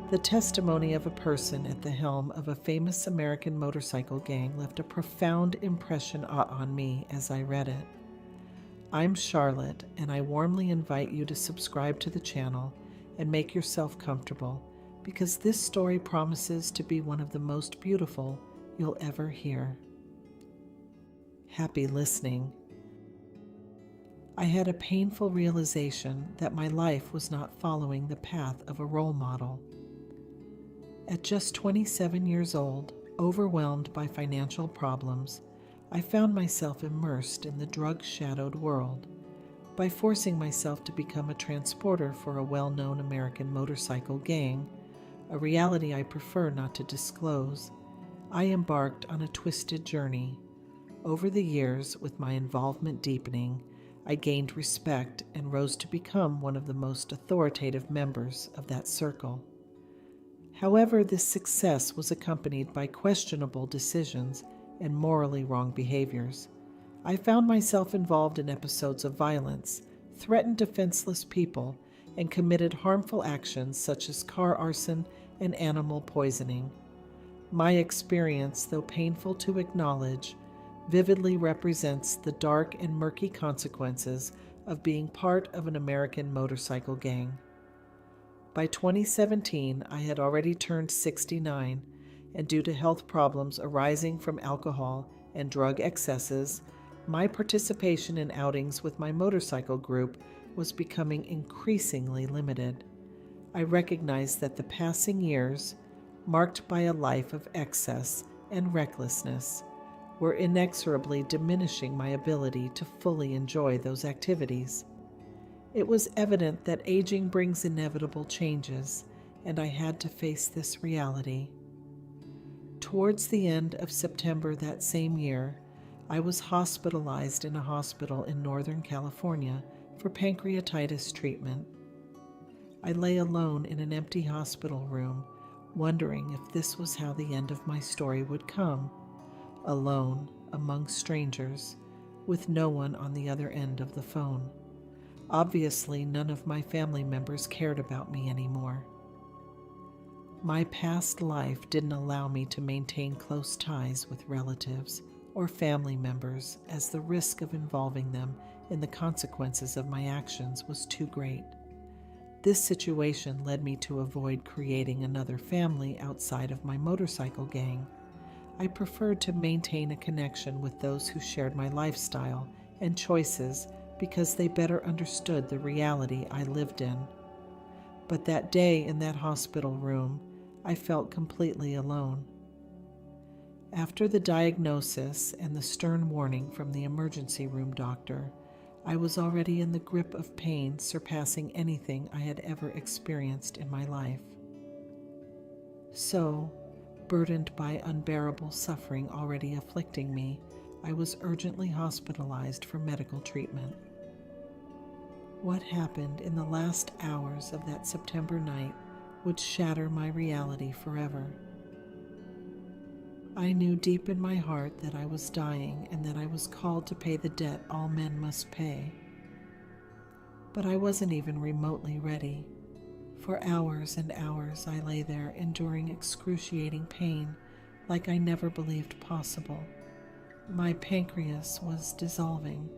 The testimony of a person at the helm of a famous American motorcycle gang left a profound impression on me as I read it. I'm Charlotte, and I warmly invite you to subscribe to the channel and make yourself comfortable, because this story promises to be one of the most beautiful you'll ever hear. Happy listening. I had a painful realization that my life was not following the path of a role model. At just 27 years old, overwhelmed by financial problems, I found myself immersed in the drug-shadowed world. By forcing myself to become a transporter for a well-known American motorcycle gang, a reality I prefer not to disclose, I embarked on a twisted journey. Over the years, with my involvement deepening, I gained respect and rose to become one of the most authoritative members of that circle. However, this success was accompanied by questionable decisions and morally wrong behaviors. I found myself involved in episodes of violence, threatened defenseless people, and committed harmful actions such as car arson and animal poisoning. My experience, though painful to acknowledge, vividly represents the dark and murky consequences of being part of an American motorcycle gang. By 2017, I had already turned 69, and due to health problems arising from alcohol and drug excesses, my participation in outings with my motorcycle group was becoming increasingly limited. I recognized that the passing years, marked by a life of excess and recklessness, were inexorably diminishing my ability to fully enjoy those activities. It was evident that aging brings inevitable changes, and I had to face this reality. Towards the end of September that same year, I was hospitalized in a hospital in Northern California for pancreatitis treatment. I lay alone in an empty hospital room, wondering if this was how the end of my story would come, alone among strangers, with no one on the other end of the phone. Obviously, none of my family members cared about me anymore. My past life didn't allow me to maintain close ties with relatives or family members, as the risk of involving them in the consequences of my actions was too great. This situation led me to avoid creating another family outside of my motorcycle gang. I preferred to maintain a connection with those who shared my lifestyle and choices because they better understood the reality I lived in. But that day in that hospital room, I felt completely alone. After the diagnosis and the stern warning from the emergency room doctor, I was already in the grip of pain surpassing anything I had ever experienced in my life. So, burdened by unbearable suffering already afflicting me, I was urgently hospitalized for medical treatment. What happened in the last hours of that September night would shatter my reality forever. I knew deep in my heart that I was dying and that I was called to pay the debt all men must pay. But I wasn't even remotely ready. For hours and hours I lay there enduring excruciating pain like I never believed possible. My pancreas was dissolving.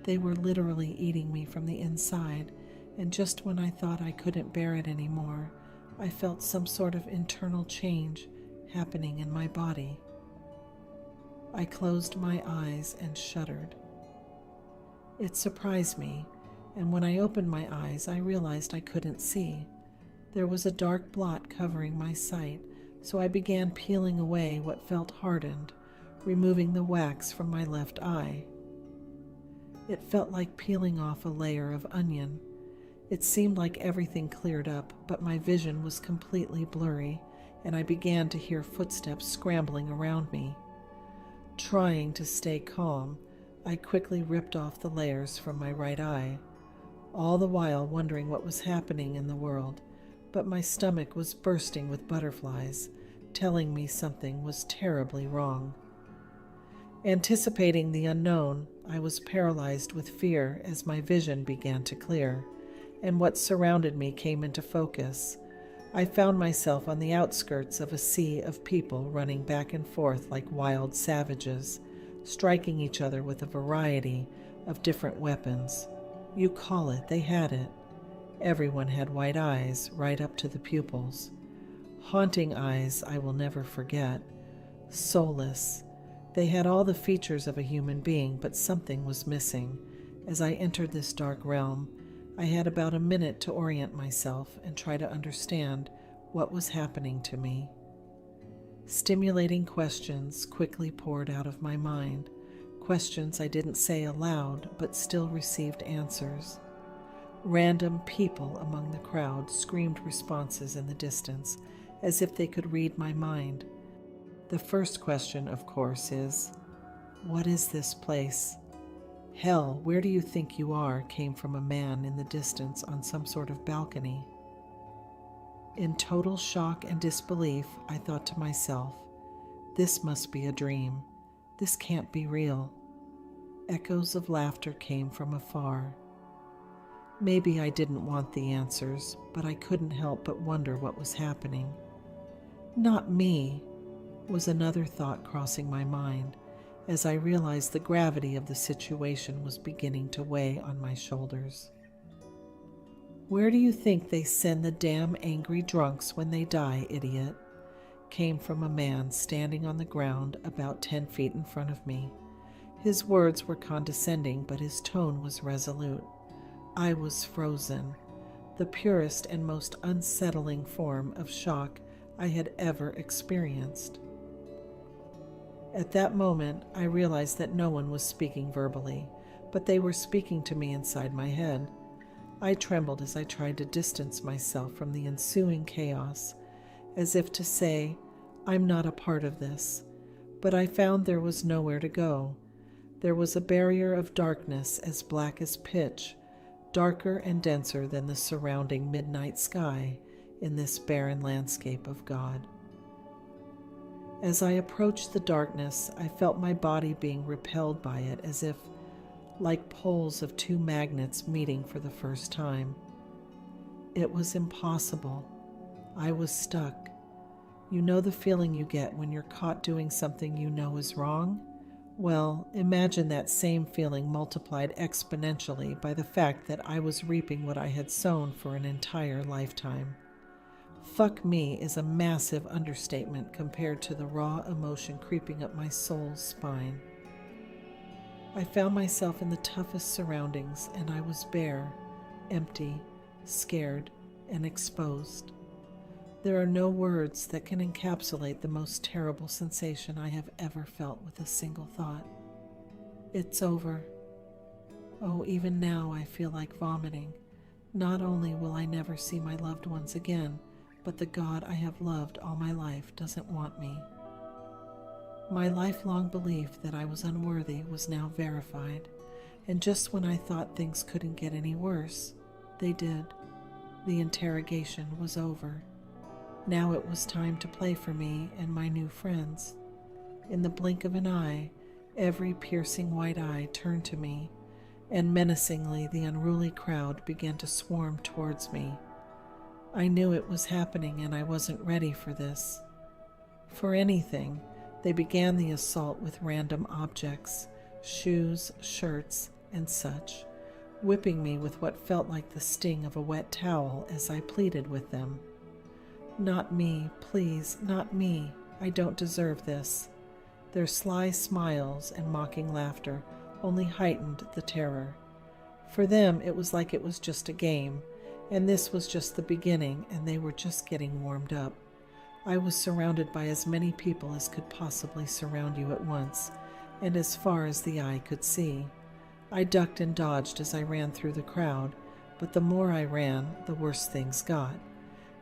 They were literally eating me from the inside, and just when I thought I couldn't bear it anymore, I felt some sort of internal change happening in my body. I closed my eyes and shuddered. It surprised me, and when I opened my eyes, I realized I couldn't see. There was a dark blot covering my sight, so I began peeling away what felt hardened, removing the wax from my left eye. It felt like peeling off a layer of onion. It seemed like everything cleared up, but my vision was completely blurry, and I began to hear footsteps scrambling around me. Trying to stay calm, I quickly ripped off the layers from my right eye, all the while wondering what was happening in the world, but my stomach was bursting with butterflies, telling me something was terribly wrong. Anticipating the unknown, I was paralyzed with fear as my vision began to clear, and what surrounded me came into focus. I found myself on the outskirts of a sea of people running back and forth like wild savages, striking each other with a variety of different weapons. You call it, they had it. Everyone had white eyes right up to the pupils. Haunting eyes I will never forget. Soulless. They had all the features of a human being, but something was missing. As I entered this dark realm, I had about a minute to orient myself and try to understand what was happening to me. Stimulating questions quickly poured out of my mind, questions I didn't say aloud but still received answers. Random people among the crowd screamed responses in the distance, as if they could read my mind. The first question, of course, is, "What is this place?" "Hell, where do you think you are?" came from a man in the distance on some sort of balcony. In total shock and disbelief, I thought to myself, this must be a dream. This can't be real. Echoes of laughter came from afar. Maybe I didn't want the answers, but I couldn't help but wonder what was happening. Not me, was another thought crossing my mind, as I realized the gravity of the situation was beginning to weigh on my shoulders. "Where do you think they send the damn angry drunks when they die, idiot?" came from a man standing on the ground about 10 feet in front of me. His words were condescending, but his tone was resolute. I was frozen, the purest and most unsettling form of shock I had ever experienced. At that moment, I realized that no one was speaking verbally, but they were speaking to me inside my head. I trembled as I tried to distance myself from the ensuing chaos, as if to say, "I'm not a part of this." But I found there was nowhere to go. There was a barrier of darkness as black as pitch, darker and denser than the surrounding midnight sky in this barren landscape of God. As I approached the darkness, I felt my body being repelled by it as if like poles of two magnets meeting for the first time. It was impossible. I was stuck. You know the feeling you get when you're caught doing something you know is wrong? Well, imagine that same feeling multiplied exponentially by the fact that I was reaping what I had sown for an entire lifetime. Fuck me is a massive understatement compared to the raw emotion creeping up my soul's spine. I found myself in the toughest surroundings, and I was bare, empty, scared, and exposed. There are no words that can encapsulate the most terrible sensation I have ever felt with a single thought. It's over. Oh, even now I feel like vomiting. Not only will I never see my loved ones again, but the God I have loved all my life doesn't want me. My lifelong belief that I was unworthy was now verified, and just when I thought things couldn't get any worse, they did. The interrogation was over. Now it was time to play for me and my new friends. In the blink of an eye, every piercing white eye turned to me, and menacingly the unruly crowd began to swarm towards me. I knew it was happening, and I wasn't ready for this. For anything, they began the assault with random objects, shoes, shirts, and such, whipping me with what felt like the sting of a wet towel as I pleaded with them. "Not me, please, not me. I don't deserve this." Their sly smiles and mocking laughter only heightened the terror. For them, it was like it was just a game, and this was just the beginning, and they were just getting warmed up. I was surrounded by as many people as could possibly surround you at once, and as far as the eye could see. I ducked and dodged as I ran through the crowd, but the more I ran, the worse things got.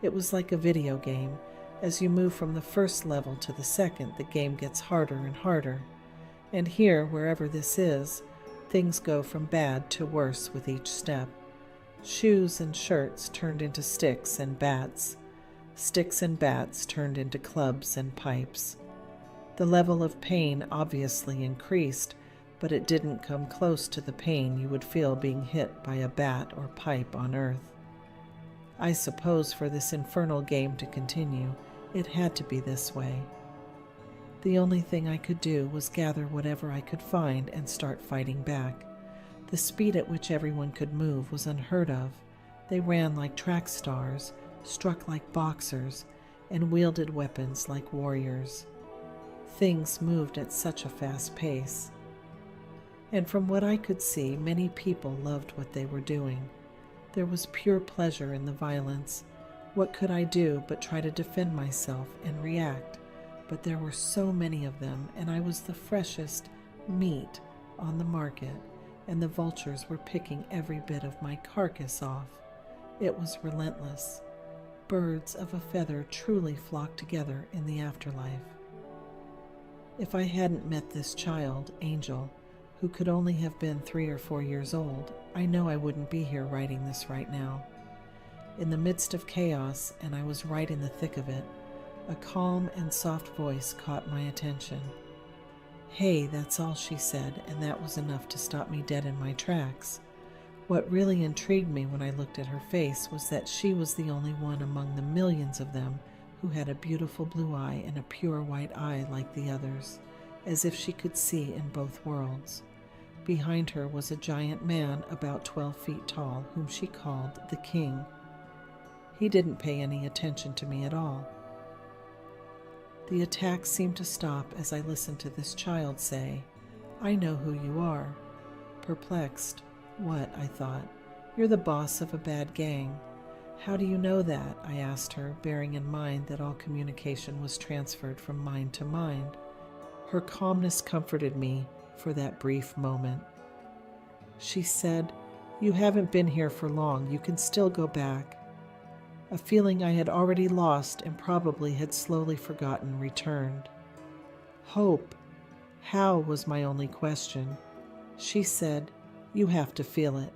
It was like a video game. As you move from the first level to the second, the game gets harder and harder. And here, wherever this is, things go from bad to worse with each step. Shoes and shirts turned into sticks and bats. Sticks and bats turned into clubs and pipes. The level of pain obviously increased, but it didn't come close to the pain you would feel being hit by a bat or pipe on Earth. I suppose for this infernal game to continue, it had to be this way. The only thing I could do was gather whatever I could find and start fighting back. The speed at which everyone could move was unheard of. They ran like track stars, struck like boxers, and wielded weapons like warriors. Things moved at such a fast pace. And from what I could see, many people loved what they were doing. There was pure pleasure in the violence. What could I do but try to defend myself and react? But there were so many of them, and I was the freshest meat on the market, and the vultures were picking every bit of my carcass off. It was relentless. Birds of a feather truly flocked together in the afterlife. If I hadn't met this child, Angel, who could only have been 3 or 4 years old, I know I wouldn't be here writing this right now. In the midst of chaos, and I was right in the thick of it, a calm and soft voice caught my attention. "Hey," that's all she said, and that was enough to stop me dead in my tracks. What really intrigued me when I looked at her face was that she was the only one among the millions of them who had a beautiful blue eye and a pure white eye like the others, as if she could see in both worlds. Behind her was a giant man about 12 feet tall, whom she called the King. He didn't pay any attention to me at all. The attack seemed to stop as I listened to this child say, "I know who you are." Perplexed. What, I thought. You're the boss of a bad gang. How do you know that? I asked her, bearing in mind that all communication was transferred from mind to mind. Her calmness comforted me for that brief moment. She said, "You haven't been here for long. You can still go back." A feeling I had already lost and probably had slowly forgotten returned. Hope. How was my only question. She said, "You have to feel it.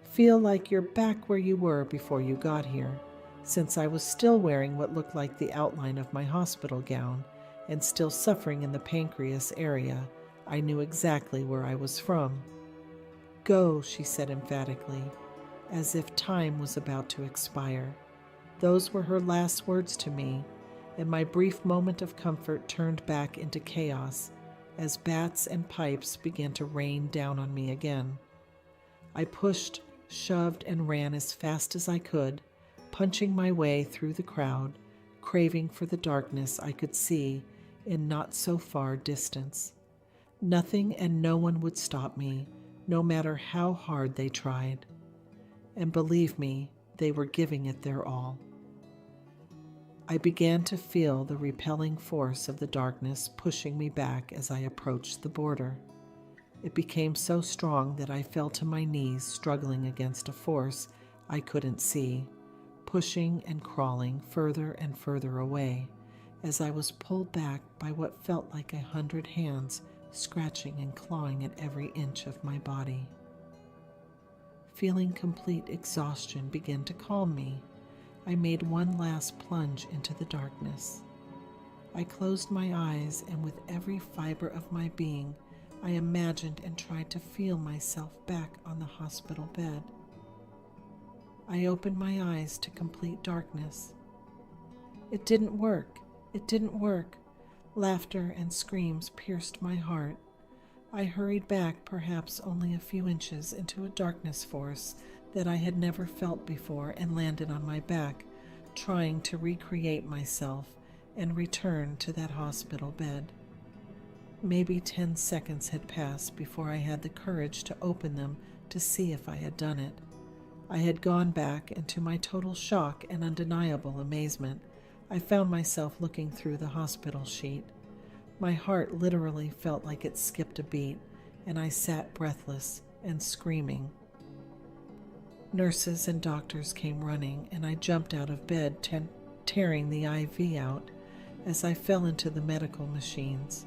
Feel like you're back where you were before you got here." Since I was still wearing what looked like the outline of my hospital gown and still suffering in the pancreas area, I knew exactly where I was from. "Go," she said emphatically, as if time was about to expire. Those were her last words to me, and my brief moment of comfort turned back into chaos as bats and pipes began to rain down on me again. I pushed, shoved, and ran as fast as I could, punching my way through the crowd, craving for the darkness I could see in not so far distance. Nothing and no one would stop me, no matter how hard they tried. And believe me, they were giving it their all. I began to feel the repelling force of the darkness pushing me back as I approached the border. It became so strong that I fell to my knees, struggling against a force I couldn't see, pushing and crawling further and further away, as I was pulled back by what felt like 100 hands scratching and clawing at every inch of my body. Feeling complete exhaustion began to calm me. I made one last plunge into the darkness. I closed my eyes, and with every fiber of my being, I imagined and tried to feel myself back on the hospital bed. I opened my eyes to complete darkness. It didn't work. It didn't work. Laughter and screams pierced my heart. I hurried back perhaps only a few inches into a darkness force that I had never felt before and landed on my back, trying to recreate myself and return to that hospital bed. Maybe 10 seconds had passed before I had the courage to open them to see if I had done it. I had gone back, and to my total shock and undeniable amazement, I found myself looking through the hospital sheet. My heart literally felt like it skipped a beat, and I sat breathless and screaming. Nurses and doctors came running, and I jumped out of bed, tearing the IV out as I fell into the medical machines.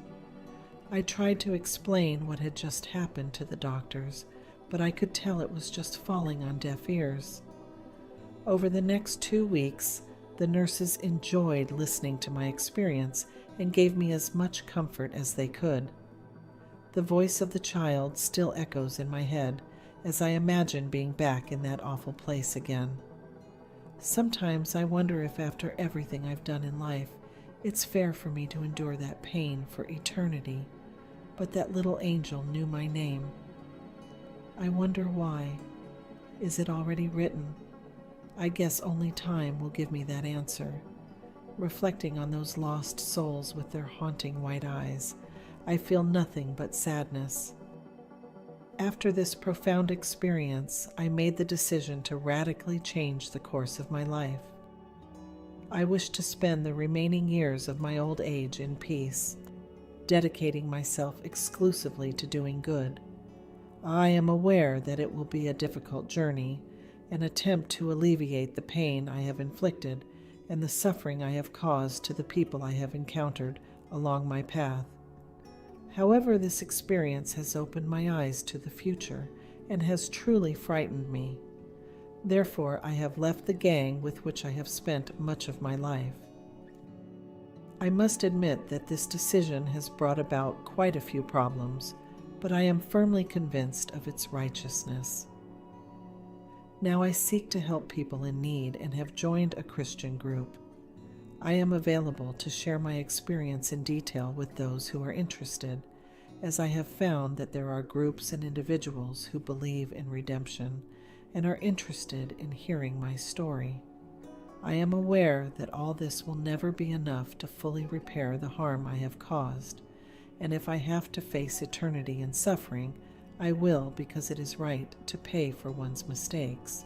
I tried to explain what had just happened to the doctors, but I could tell it was just falling on deaf ears. Over the next 2 weeks, the nurses enjoyed listening to my experience and gave me as much comfort as they could. The voice of the child still echoes in my head as I imagine being back in that awful place again. Sometimes I wonder if after everything I've done in life, it's fair for me to endure that pain for eternity, but that little angel knew my name. I wonder why. Is it already written? I guess only time will give me that answer. Reflecting on those lost souls with their haunting white eyes, I feel nothing but sadness. After this profound experience, I made the decision to radically change the course of my life. I wish to spend the remaining years of my old age in peace, dedicating myself exclusively to doing good. I am aware that it will be a difficult journey, an attempt to alleviate the pain I have inflicted and the suffering I have caused to the people I have encountered along my path. However, this experience has opened my eyes to the future and has truly frightened me. Therefore, I have left the gang with which I have spent much of my life. I must admit that this decision has brought about quite a few problems, but I am firmly convinced of its righteousness. Now I seek to help people in need and have joined a Christian group. I am available to share my experience in detail with those who are interested, as I have found that there are groups and individuals who believe in redemption and are interested in hearing my story. I am aware that all this will never be enough to fully repair the harm I have caused, and if I have to face eternity in suffering, I will, because it is right to pay for one's mistakes.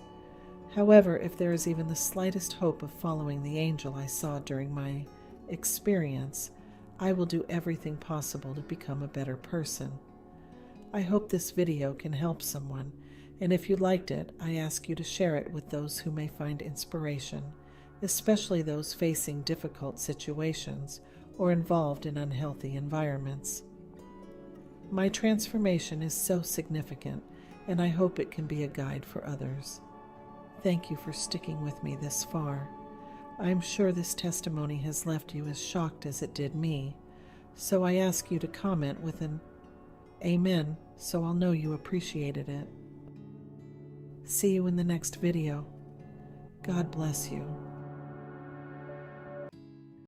However, if there is even the slightest hope of following the angel I saw during my experience, I will do everything possible to become a better person. I hope this video can help someone, and if you liked it, I ask you to share it with those who may find inspiration, especially those facing difficult situations or involved in unhealthy environments. My transformation is so significant, and I hope it can be a guide for others. Thank you for sticking with me this far. I am sure this testimony has left you as shocked as it did me, so I ask you to comment with an Amen, so I'll know you appreciated it. See you in the next video. God bless you.